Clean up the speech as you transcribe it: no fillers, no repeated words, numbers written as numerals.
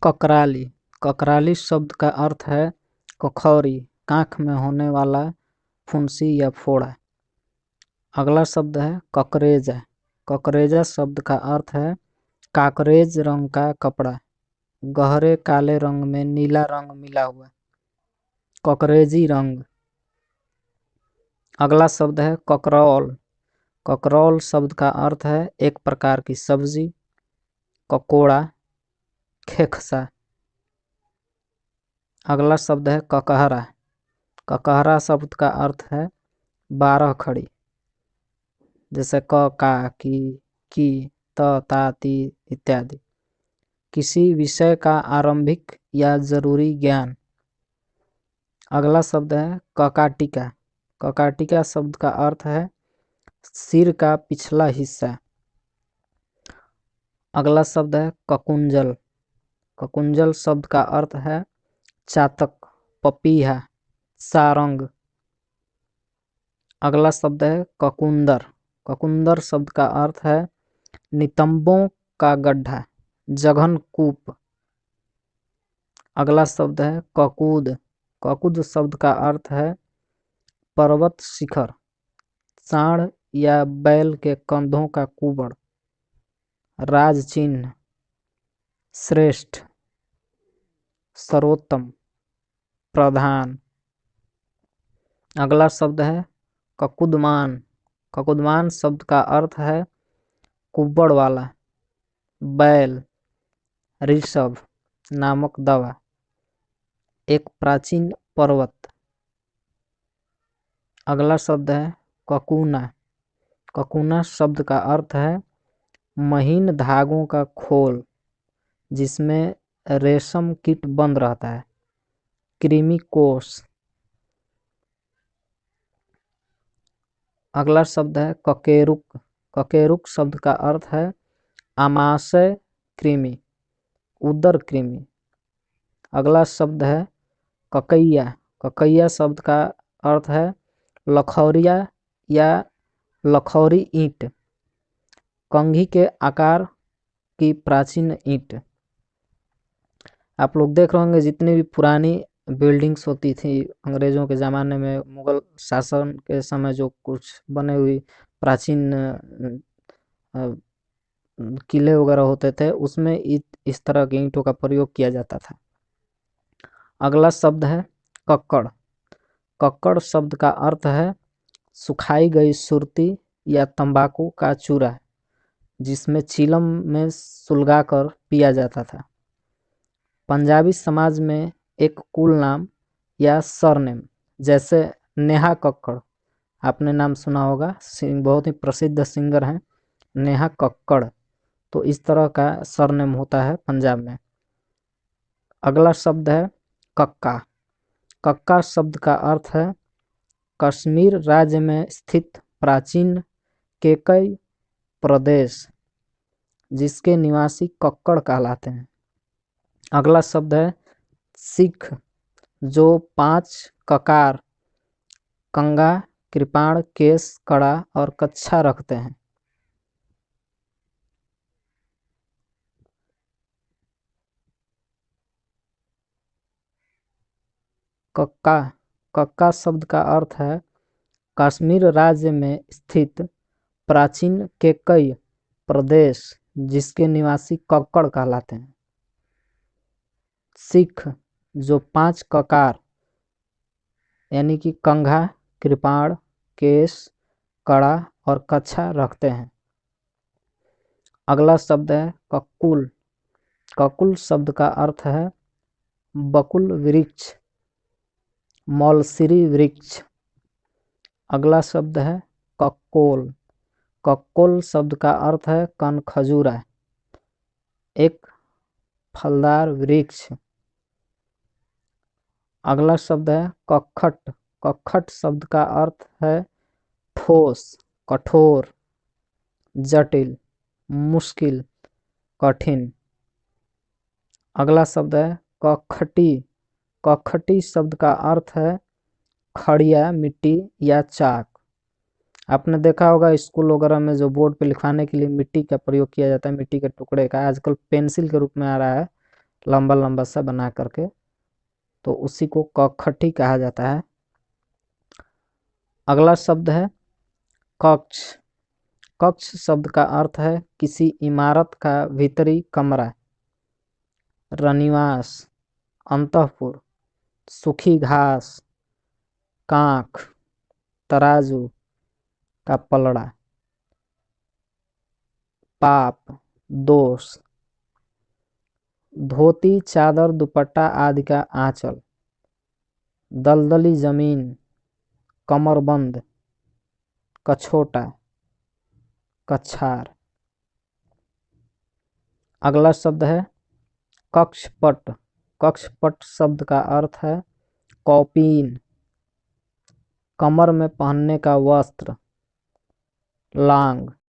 ककराली। ककराली शब्द का अर्थ है कखौरी, कांख में होने वाला फुंसी या फोड़ा। अगला शब्द है ककरेजा। ककरेजा शब्द का अर्थ है काकरेज रंग का कपड़ा, गहरे काले रंग में नीला रंग मिला हुआ, ककरेजी रंग। अगला शब्द है ककरौल। ककरौल शब्द का अर्थ है एक प्रकार की सब्जी, ककोड़ा, खेखसा। अगला शब्द है ककहरा। ककहरा शब्द का अर्थ है 12 खड़ी, जैसे क, का, की, त, ता, ती इत्यादि। किसी विषय का आरंभिक या जरूरी ज्ञान। अगला शब्द है ककाटिका। ककाटिका शब्द का अर्थ है सिर का पिछला हिस्सा। अगला शब्द है ककुंजल। ककुंजल शब्द का अर्थ है चातक, पपीहा, सारंग। अगला शब्द है ककुंदर। ककुंदर शब्द का अर्थ है नितंबों का गड्ढा, जघन कूप। अगला शब्द है ककूद। ककूद शब्द का अर्थ है पर्वत शिखर, सांड या बैल के कंधों का कुबड़, राज चिन्ह, श्रेष्ठ, सर्वोत्तम, प्रधान। अगला शब्द है ककुदमान। ककुदमान शब्द का अर्थ है कुब्बड़ वाला, बैल, ऋषभ नामक दवा, एक प्राचीन पर्वत। अगला शब्द है ककुना। ककुना शब्द का अर्थ है महीन धागों का खोल जिसमें रेशम कीट बंद रहता है, कृमि कोष। अगला शब्द है ककेरुक। ककेरुक शब्द का अर्थ है आमाशय कृमि, उदर कृमि। अगला शब्द है ककैया। ककैया शब्द का अर्थ है लखौरिया या लखौरी ईंट, कंघी के आकार की प्राचीन ईंट। आप लोग देख रहे होंगे जितनी भी पुरानी बिल्डिंग्स होती थी अंग्रेजों के ज़माने में, मुगल शासन के समय जो कुछ बने हुई प्राचीन किले वगैरह होते थे उसमें इस तरह के ईंटों का प्रयोग किया जाता था। अगला शब्द है कक्कड़। कक्कड़ शब्द का अर्थ है सुखाई गई सुरती या तंबाकू का चूरा जिसमें चीलम में सुलगाकर पिया जाता था। पंजाबी समाज में एक कुल नाम या सरनेम, जैसे नेहा कक्कड़, आपने नाम सुना होगा, बहुत ही प्रसिद्ध सिंगर हैं नेहा कक्कड़, तो इस तरह का सरनेम होता है पंजाब में। अगला शब्द है कक्का। कक्का शब्द का अर्थ है कश्मीर राज्य में स्थित प्राचीन केकई प्रदेश जिसके निवासी कक्कड़ कहलाते हैं। अगला शब्द है सिख, जो 5 ककार, कंगा, कृपाण, केस, कड़ा और कच्छा रखते हैं। कक्का। कक्का शब्द का अर्थ है कश्मीर राज्य में स्थित प्राचीन केकई प्रदेश जिसके निवासी कक्कड़ कहलाते हैं। सिख, जो 5 ककार यानी कि कंघा, कृपाण, केस, कड़ा और कच्छा रखते हैं। अगला शब्द है ककुल। ककुल शब्द का अर्थ है बकुल वृक्ष, मौलसिरी वृक्ष। अगला शब्द है कक्कोल। कक्कोल शब्द का अर्थ है कनखजूरा, एक फलदार वृक्ष। अगला शब्द है कक्खट। कक्खट शब्द का अर्थ है ठोस, कठोर, जटिल, मुश्किल, कठिन। अगला शब्द है कखटी। कखटी शब्द का अर्थ है खड़िया, मिट्टी या चाक। आपने देखा होगा स्कूल वगैरह में जो बोर्ड पे लिखवाने के लिए मिट्टी का प्रयोग किया जाता है, मिट्टी के टुकड़े का, आजकल पेंसिल के रूप में आ रहा है, लंबा लंबा सा बना करके, तो उसी को कखटी कहा जाता है। अगला शब्द है कक्ष। कक्ष शब्द का अर्थ है किसी इमारत का भीतरी कमरा, रनिवास, अंतःपुर, सूखी घास, कांख, तराजू का पलड़ा, पाप, दोष, धोती, चादर, दुपट्टा आदि का आंचल, दलदली जमीन, कमरबंद, कछोटा, कछार। अगला शब्द है कक्षपट। कक्षपट शब्द का अर्थ है कौपीन, कमर में पहनने का वस्त्र, लांग,